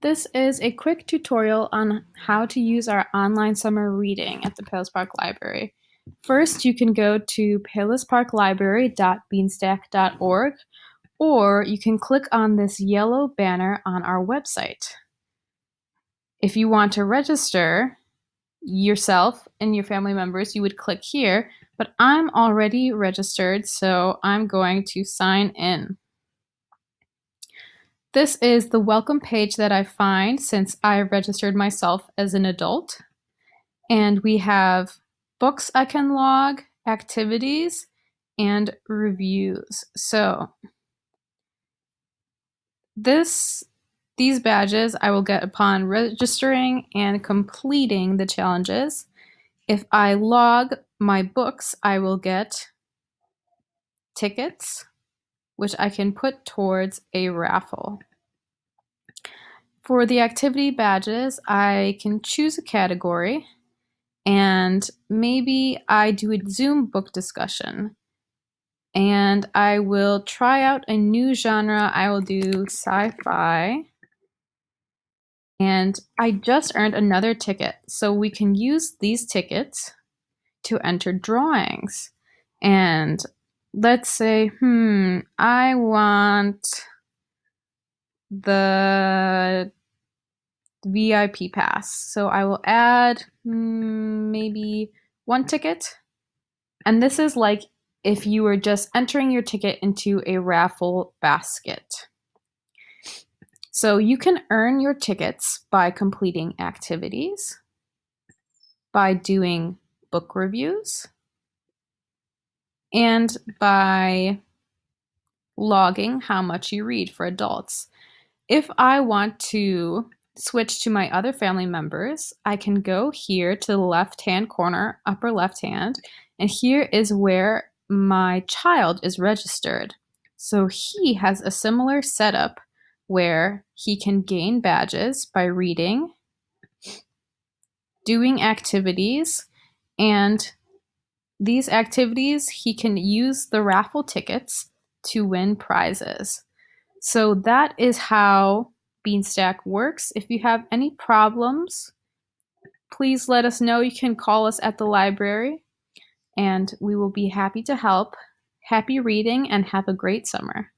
This is a quick tutorial on how to use our online summer reading at the Palos Park Library. First, you can go to palosparklibrary.beanstack.org, or you can click on this yellow banner on our website. If you want to register yourself and your family members, you would click here, but I'm already registered, so I'm going to sign in. This is the welcome page that I find since I registered myself as an adult. And we have books I can log, activities, and reviews. So these badges I will get upon registering and completing the challenges. If I log my books, I will get tickets, which I can put towards a raffle. For the activity badges, I can choose a category, and maybe I do a Zoom book discussion. And I will try out a new genre. I will do sci-fi. And I just earned another ticket, so we can use these tickets to enter drawings. And let's say, I want the VIP pass. So I will add maybe one ticket. And this is like if you were just entering your ticket into a raffle basket. So you can earn your tickets by completing activities, by doing book reviews, and by logging how much you read for adults. If I want to switch to my other family members, I can go here to the left-hand corner, upper left hand, and here is where my child is registered. So he has a similar setup where he can gain badges by reading, doing activities, and these activities he can use the raffle tickets to win prizes. So that is how Beanstack works. If you have any problems, please let us know. You can call us at the library, and we will be happy to help. Happy reading and have a great summer.